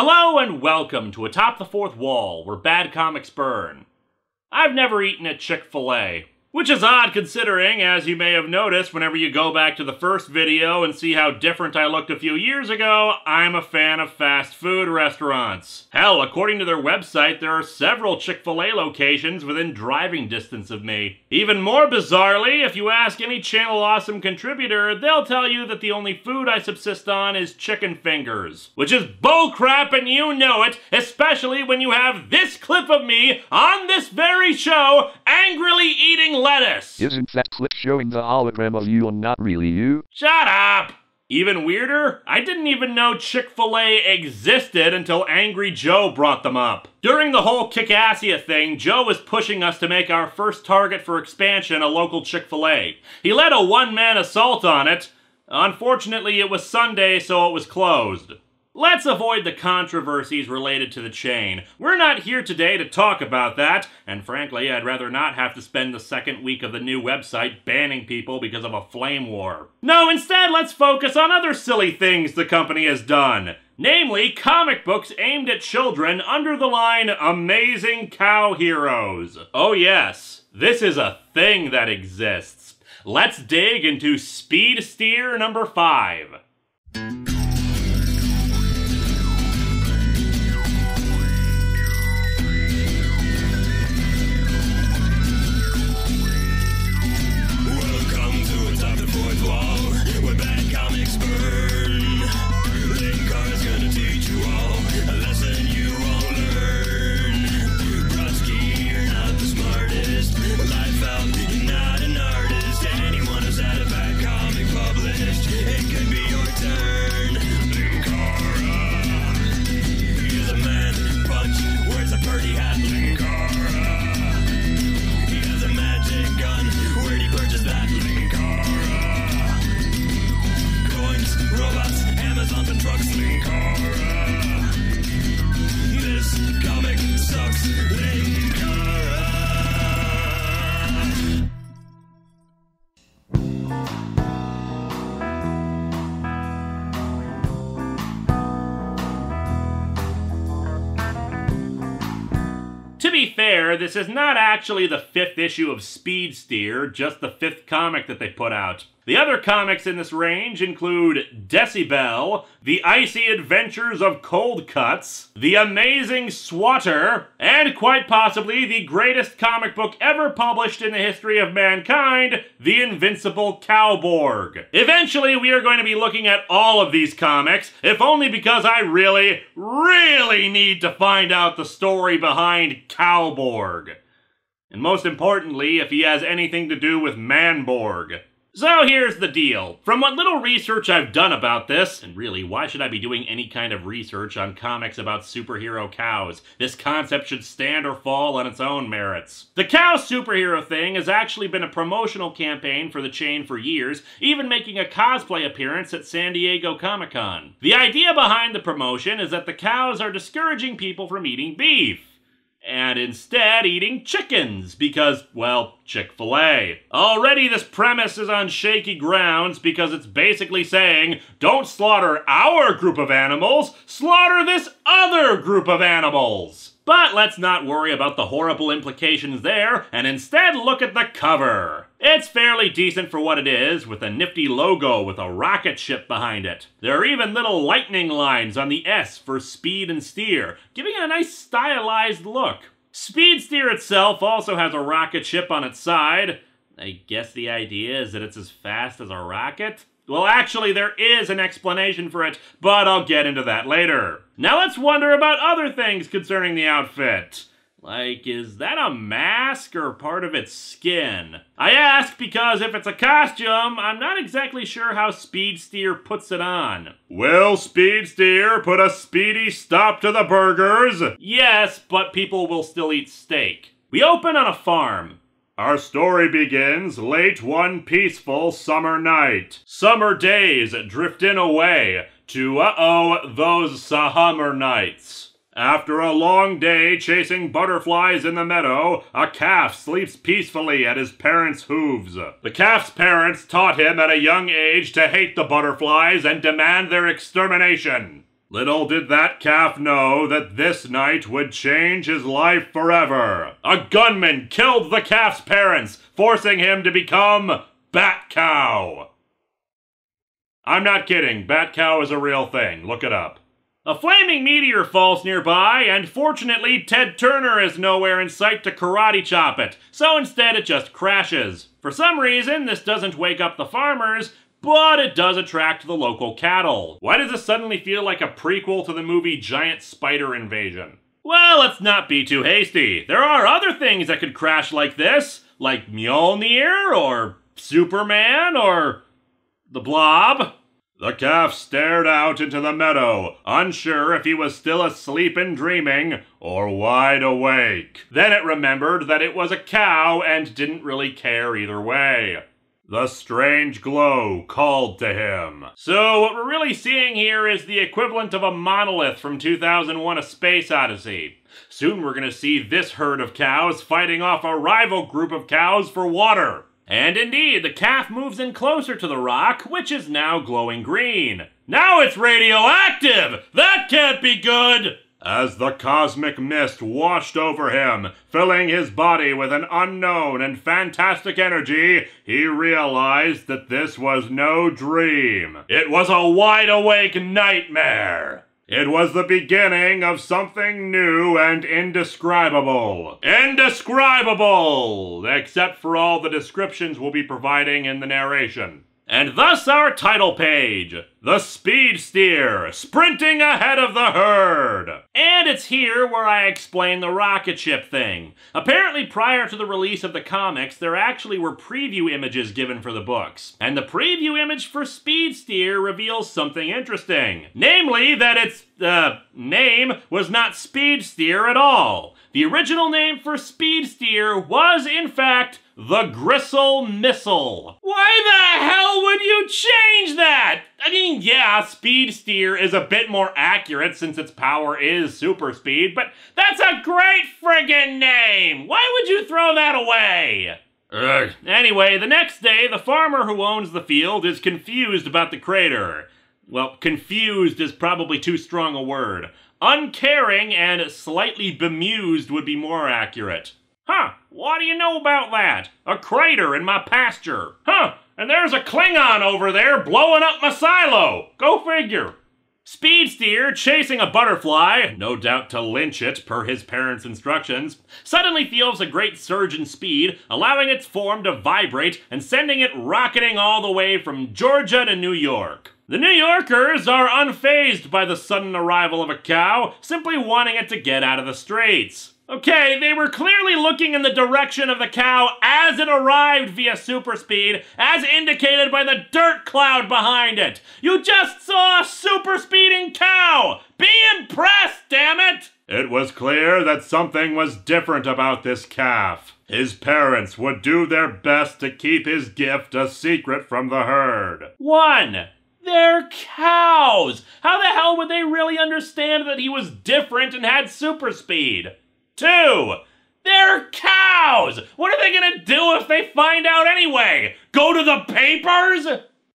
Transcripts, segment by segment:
Hello and welcome to Atop the Fourth Wall, where bad comics burn. I've never eaten at Chick-Fil-A, which is odd considering, as you may have noticed whenever you go back to the first video and see how different I looked a few years ago, I'm a fan of fast food restaurants. Hell, according to their website, there are several Chick-Fil-A locations within driving distance of me. Even more bizarrely, if you ask any Channel Awesome contributor, they'll tell you that the only food I subsist on is chicken fingers. Which is bullcrap and you know it, especially when you have this clip of me on this very show angrily eating lettuce. Isn't that clip showing the hologram of you and not really you? Shut up! Even weirder, I didn't even know Chick-fil-A existed until Angry Joe brought them up. During the whole Kickassia thing, Joe was pushing us to make our first target for expansion a local Chick-fil-A. He led a one-man assault on it. Unfortunately, it was Sunday, so it was closed. Let's avoid the controversies related to the chain. We're not here today to talk about that, and frankly, I'd rather not have to spend the second week of the new website banning people because of a flame war. No, instead, let's focus on other silly things the company has done. Namely, comic books aimed at children under the line Amazing Cow Heroes. Oh yes, this is a thing that exists. Let's dig into Speed Steer number 5. To be fair, this is not actually the 5th issue of Speed Steer, just the 5th comic that they put out. The other comics in this range include Decibel, The Icy Adventures of Cold Cuts, The Amazing Swatter, and quite possibly the greatest comic book ever published in the history of mankind, The Invincible Cowborg. Eventually, we are going to be looking at all of these comics, if only because I really need to find out the story behind Cowborg. And most importantly, if he has anything to do with Manborg. So here's the deal. From what little research I've done about this, and really, why should I be doing any kind of research on comics about superhero cows? This concept should stand or fall on its own merits. The cow superhero thing has actually been a promotional campaign for the chain for years, even making a cosplay appearance at San Diego Comic-Con. The idea behind the promotion is that the cows are discouraging people from eating beef, and instead eating chickens, because, well, Chick-fil-A. Already this premise is on shaky grounds because it's basically saying, don't slaughter our group of animals, slaughter this other group of animals. But let's not worry about the horrible implications there, and instead look at the cover. It's fairly decent for what it is, with a nifty logo with a rocket ship behind it. There are even little lightning lines on the S for Speed and Steer, giving it a nice stylized look. Speed Steer itself also has a rocket ship on its side. I guess the idea is that it's as fast as a rocket? Well, actually, there is an explanation for it, but I'll get into that later. Now let's wonder about other things concerning the outfit. Like, is that a mask or part of its skin? I ask because if it's a costume, I'm not exactly sure how Speed Steer puts it on. Will Speed Steer put a speedy stop to the burgers? Yes, but people will still eat steak. We open on a farm. Our story begins late one peaceful summer night. Summer days drifting away to those summer nights. After a long day chasing butterflies in the meadow, a calf sleeps peacefully at his parents' hooves. The calf's parents taught him at a young age to hate the butterflies and demand their extermination. Little did that calf know that this night would change his life forever. A gunman killed the calf's parents, forcing him to become Bat Cow. I'm not kidding, Bat Cow is a real thing. Look it up. A flaming meteor falls nearby, and fortunately Ted Turner is nowhere in sight to karate chop it, so instead it just crashes. For some reason, this doesn't wake up the farmers, but it does attract the local cattle. Why does this suddenly feel like a prequel to the movie Giant Spider Invasion? Well, let's not be too hasty. There are other things that could crash like this, like Mjolnir, or Superman, or the Blob. The calf stared out into the meadow, unsure if he was still asleep and dreaming, or wide awake. Then it remembered that it was a cow and didn't really care either way. The strange glow called to him. So what we're really seeing here is the equivalent of a monolith from 2001: A Space Odyssey. Soon we're gonna see this herd of cows fighting off a rival group of cows for water. And indeed, the calf moves in closer to the rock, which is now glowing green. Now it's radioactive! That can't be good! As the cosmic mist washed over him, filling his body with an unknown and fantastic energy, he realized that this was no dream. It was a wide-awake nightmare. It was the beginning of something new and indescribable. Indescribable! Except for all the descriptions we'll be providing in the narration. And thus our title page, The Speed Steer, sprinting ahead of the herd. And it's here where I explain the rocket ship thing. Apparently prior to the release of the comics, there actually were preview images given for the books. And the preview image for Speed Steer reveals something interesting. Namely, that its, name was not Speed Steer at all. The original name for Speed Steer was, in fact, the Gristle Missile. Why the hell would you change that? I mean, yeah, Speed Steer is a bit more accurate since its power is super speed, but that's a great friggin' name! Why would you throw that away? Ugh. Anyway, the next day, the farmer who owns the field is confused about the crater. Well, confused is probably too strong a word. Uncaring and slightly bemused would be more accurate. Huh, what do you know about that? A crater in my pasture. Huh, and there's a Klingon over there blowing up my silo. Go figure. Speed Steer, chasing a butterfly, no doubt to lynch it per his parents' instructions, suddenly feels a great surge in speed, allowing its form to vibrate and sending it rocketing all the way from Georgia to New York. The New Yorkers are unfazed by the sudden arrival of a cow, simply wanting it to get out of the streets. Okay, they were clearly looking in the direction of the cow as it arrived via super speed, as indicated by the dirt cloud behind it. You just saw a super speeding cow! Be impressed, damn it! It was clear that something was different about this calf. His parents would do their best to keep his gift a secret from the herd. 1. They're cows! How the hell would they really understand that he was different and had super speed? 2. They're cows! What are they gonna do if they find out anyway? Go to the papers?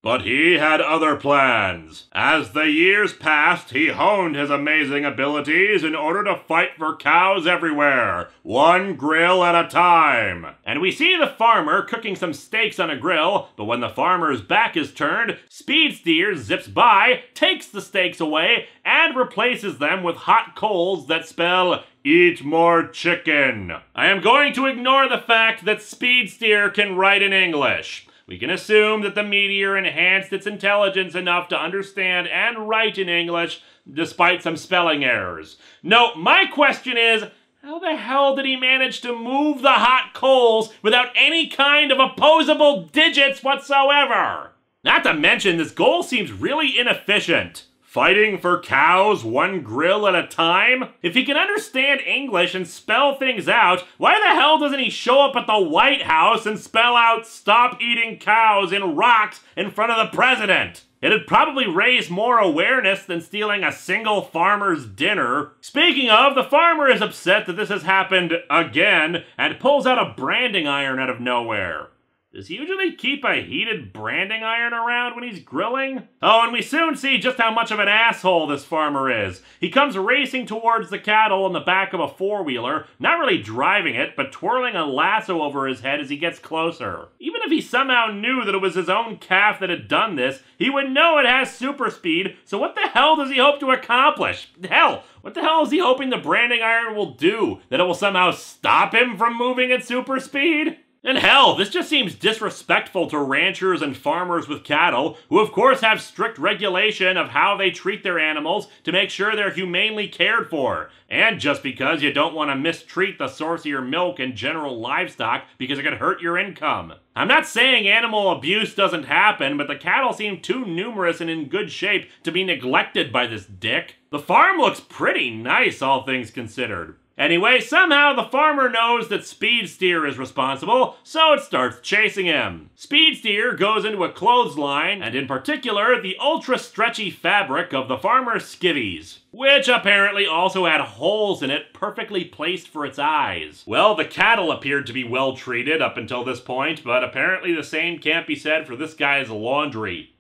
But he had other plans. As the years passed, he honed his amazing abilities in order to fight for cows everywhere, one grill at a time. And we see the farmer cooking some steaks on a grill, but when the farmer's back is turned, Speed Steer zips by, takes the steaks away, and replaces them with hot coals that spell "Eat more chicken." I am going to ignore the fact that Speed Steer can write in English. We can assume that the meteor enhanced its intelligence enough to understand and write in English, despite some spelling errors. No, my question is, how the hell did he manage to move the hot coals without any kind of opposable digits whatsoever? Not to mention, this goal seems really inefficient. Fighting for cows one grill at a time? If he can understand English and spell things out, why the hell doesn't he show up at the White House and spell out "Stop eating cows" in rocks in front of the president? It'd probably raise more awareness than stealing a single farmer's dinner. Speaking of, the farmer is upset that this has happened again and pulls out a branding iron out of nowhere. Does he usually keep a heated branding iron around when he's grilling? Oh, and we soon see just how much of an asshole this farmer is. He comes racing towards the cattle in the back of a four-wheeler, not really driving it, but twirling a lasso over his head as he gets closer. Even if he somehow knew that it was his own calf that had done this, he would know it has super speed, so what the hell does he hope to accomplish? Hell, what the hell is he hoping the branding iron will do? That it will somehow stop him from moving at super speed? And hell, this just seems disrespectful to ranchers and farmers with cattle, who of course have strict regulation of how they treat their animals to make sure they're humanely cared for. And just because you don't want to mistreat the source of your milk and general livestock because it could hurt your income. I'm not saying animal abuse doesn't happen, but the cattle seem too numerous and in good shape to be neglected by this dick. The farm looks pretty nice, all things considered. Anyway, somehow the farmer knows that Speed Steer is responsible, so it starts chasing him. Speed Steer goes into a clothesline, and in particular, the ultra-stretchy fabric of the farmer's skivvies, which apparently also had holes in it perfectly placed for its eyes. Well, the cattle appeared to be well treated up until this point, but apparently the same can't be said for this guy's laundry.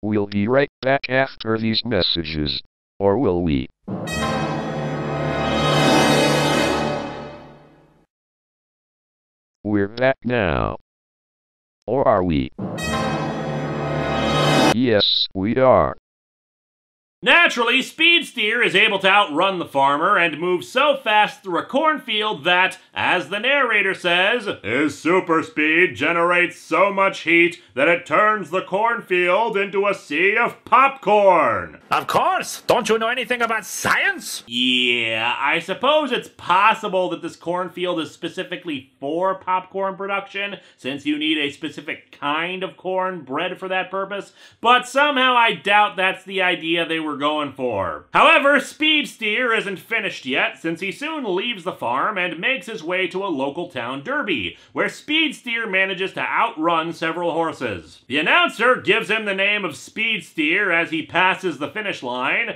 We'll be right back after these messages. Or will we? We're back now. Or are we? Yes, we are. Naturally, Speed Steer is able to outrun the farmer and move so fast through a cornfield that, as the narrator says, his super speed generates so much heat that it turns the cornfield into a sea of popcorn. Of course! Don't you know anything about science? Yeah, I suppose it's possible that this cornfield is specifically for popcorn production, since you need a specific kind of corn bred for that purpose, but somehow I doubt that's the idea they were going for. However, Speed Steer isn't finished yet, since he soon leaves the farm and makes his way to a local town derby, where Speed Steer manages to outrun several horses. The announcer gives him the name of Speed Steer as he passes the finish line,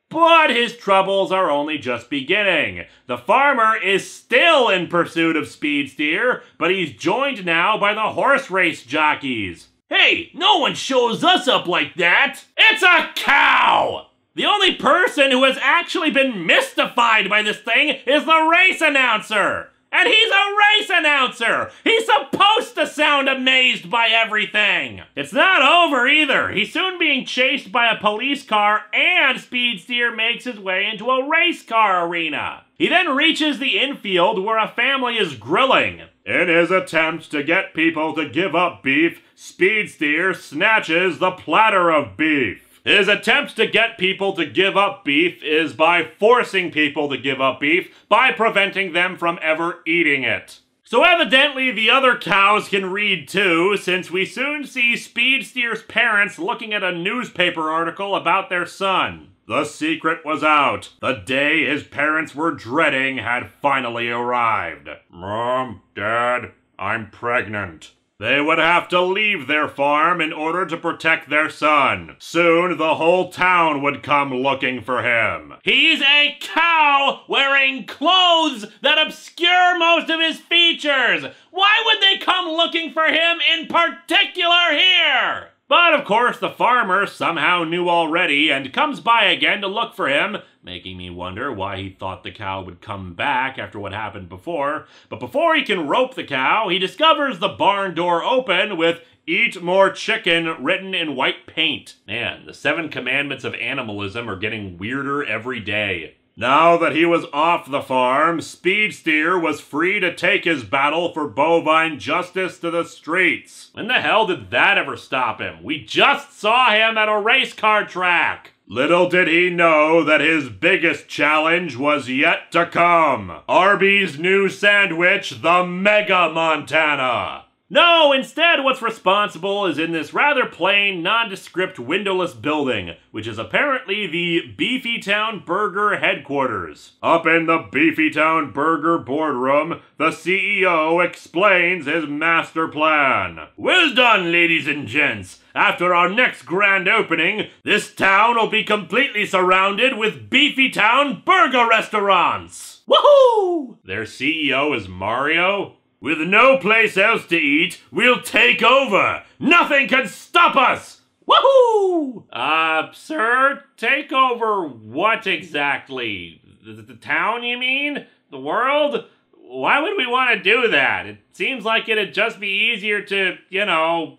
but his troubles are only just beginning. The farmer is still in pursuit of Speed Steer, but he's joined now by the horse race jockeys. Hey, no one shows us up like that! It's a cow! The only person who has actually been mystified by this thing is the race announcer! And he's a race announcer! He's supposed to sound amazed by everything! It's not over either. He's soon being chased by a police car, and Speed Steer makes his way into a race car arena. He then reaches the infield where a family is grilling. In his attempt to get people to give up beef, Speed Steer snatches the platter of beef. His attempt to get people to give up beef is by forcing people to give up beef by preventing them from ever eating it. So evidently the other cows can read too, since we soon see Speed Steer's parents looking at a newspaper article about their son. The secret was out. The day his parents were dreading had finally arrived. Mom, Dad, I'm pregnant. They would have to leave their farm in order to protect their son. Soon, the whole town would come looking for him. He's a cow wearing clothes that obscure most of his features. Why would they come looking for him in particular here? But of course, the farmer somehow knew already and comes by again to look for him, making me wonder why he thought the cow would come back after what happened before. But before he can rope the cow, he discovers the barn door open with "Eat more chicken" written in white paint. Man, the 7 commandments of animalism are getting weirder every day. Now that he was off the farm, Speed Steer was free to take his battle for bovine justice to the streets. When the hell did that ever stop him? We just saw him at a race car track. Little did he know that his biggest challenge was yet to come. Arby's new sandwich, the Mega Montana. No, instead what's responsible is in this rather plain, nondescript windowless building, which is apparently the Beefytown Burger headquarters. Up in the Beefytown Burger boardroom, the CEO explains his master plan. Well done, ladies and gents. After our next grand opening, this town will be completely surrounded with Beefytown Burger restaurants. Woohoo! Their CEO is Mario? With no place else to eat, we'll take over! Nothing can stop us! Woohoo! Sir, take over what exactly? The town, you mean? The world? Why would we want to do that? It seems like it'd just be easier to,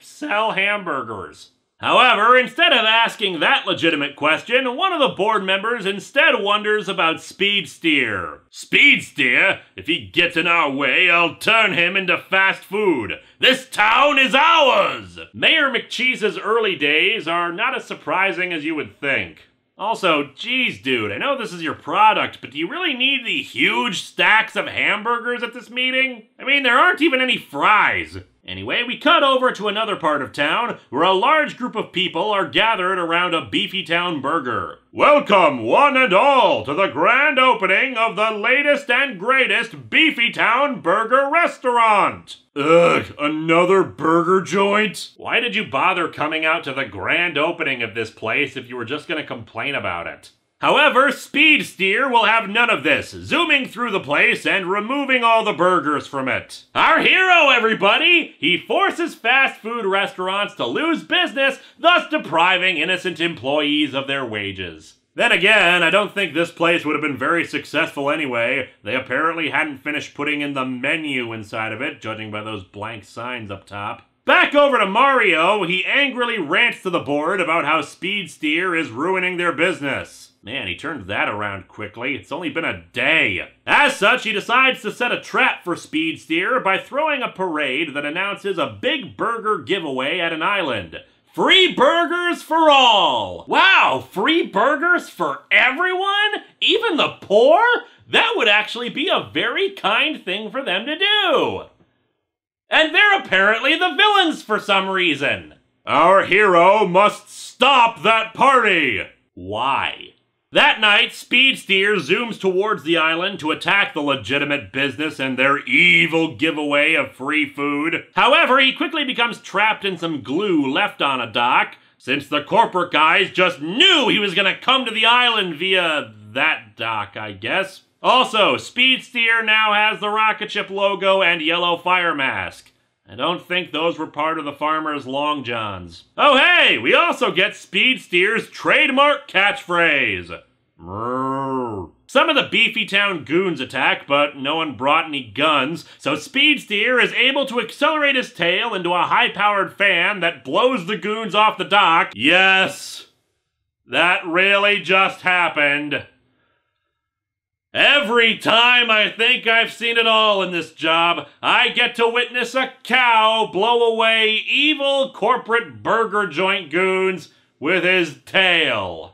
sell hamburgers. However, instead of asking that legitimate question, one of the board members instead wonders about Speed Steer. Speed Steer? If he gets in our way, I'll turn him into fast food. This town is ours! Mayor McCheese's early days are not as surprising as you would think. Also, geez, dude, I know this is your product, but do you really need the huge stacks of hamburgers at this meeting? I mean, there aren't even any fries. Anyway, we cut over to another part of town where a large group of people are gathered around a Beefytown burger. Welcome, one and all, to the grand opening of the latest and greatest Beefytown Burger restaurant. Ugh, another burger joint? Why did you bother coming out to the grand opening of this place if you were just gonna complain about it? However, Speed Steer will have none of this, zooming through the place and removing all the burgers from it. Our hero, everybody! He forces fast food restaurants to lose business, thus depriving innocent employees of their wages. Then again, I don't think this place would have been very successful anyway. They apparently hadn't finished putting in the menu inside of it, judging by those blank signs up top. Back over to Mario, he angrily rants to the board about how Speed Steer is ruining their business. Man, he turned that around quickly. It's only been a day. As such, he decides to set a trap for Speed Steer by throwing a parade that announces a big burger giveaway at an island. Free burgers for all! Wow, free burgers for everyone? Even the poor? That would actually be a very kind thing for them to do. And they're apparently the villains for some reason. Our hero must stop that party! Why? That night, Speed Steer zooms towards the island to attack the legitimate business and their evil giveaway of free food. However, he quickly becomes trapped in some glue left on a dock, since the corporate guys just knew he was gonna come to the island via that dock, I guess. Also, Speed Steer now has the rocket ship logo and yellow fire mask. I don't think those were part of the farmer's long johns. Oh hey, we also get Speed Steer's trademark catchphrase. Mrrr. Some of the Beefytown goons attack, but no one brought any guns, so Speed Steer is able to accelerate his tail into a high-powered fan that blows the goons off the dock. Yes, that really just happened. Every time I think I've seen it all in this job, I get to witness a cow blow away evil corporate burger joint goons with his tail.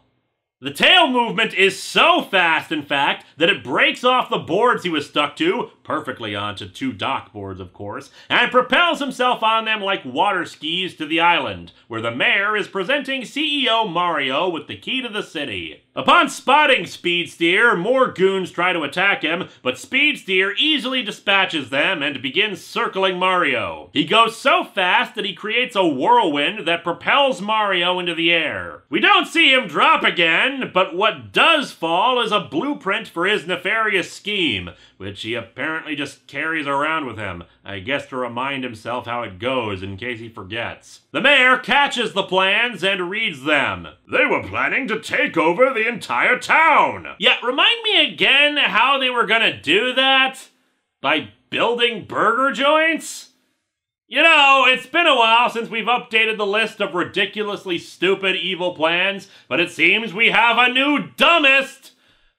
The tail movement is so fast, in fact, that it breaks off the boards he was stuck to, perfectly onto two dock boards, of course, and propels himself on them like water skis to the island, where the mayor is presenting CEO Mario with the key to the city. Upon spotting Speed Steer, more goons try to attack him, but Speed Steer easily dispatches them and begins circling Mario. He goes so fast that he creates a whirlwind that propels Mario into the air. We don't see him drop again, but what does fall is a blueprint for his nefarious scheme, which he apparently just carries around with him, I guess to remind himself how it goes in case he forgets. The mayor catches the plans and reads them. They were planning to take over the entire town! Yeah, remind me again how they were gonna do that? By building burger joints? You know, it's been a while since we've updated the list of ridiculously stupid evil plans, but it seems we have a new dumbest!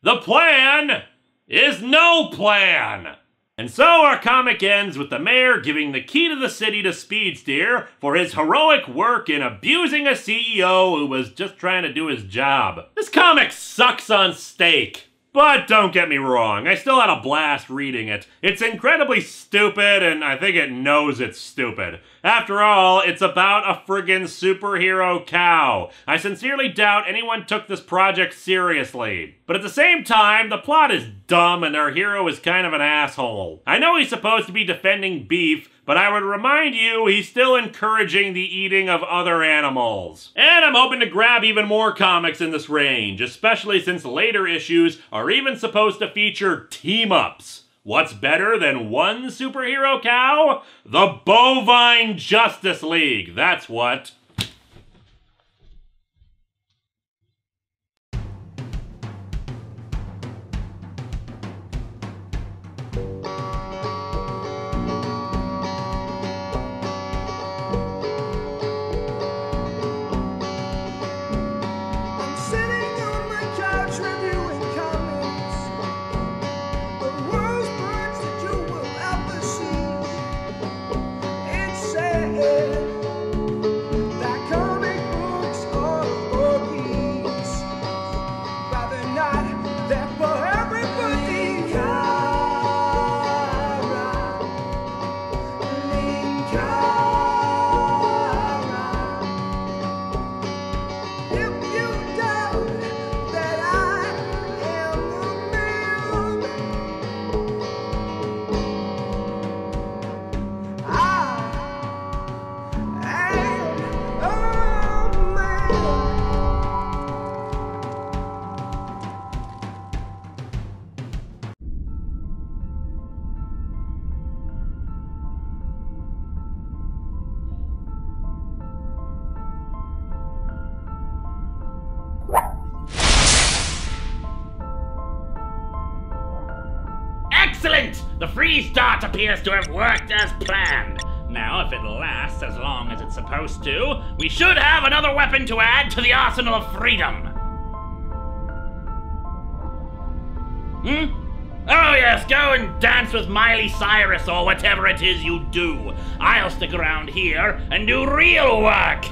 The plan is no plan! And so our comic ends with the mayor giving the key to the city to Speed Steer for his heroic work in abusing a CEO who was just trying to do his job. This comic sucks on steak. But don't get me wrong, I still had a blast reading it. It's incredibly stupid, and I think it knows it's stupid. After all, it's about a friggin' superhero cow. I sincerely doubt anyone took this project seriously. But at the same time, the plot is dumb and our hero is kind of an asshole. I know he's supposed to be defending beef, but I would remind you, he's still encouraging the eating of other animals. And I'm hoping to grab even more comics in this range, especially since later issues are even supposed to feature team-ups. What's better than one superhero cow? The Bovine Justice League, that's what. Excellent! The freeze dart appears to have worked as planned. Now, if it lasts as long as it's supposed to, we should have another weapon to add to the arsenal of freedom. Oh yes, go and dance with Miley Cyrus or whatever it is you do. I'll stick around here and do real work.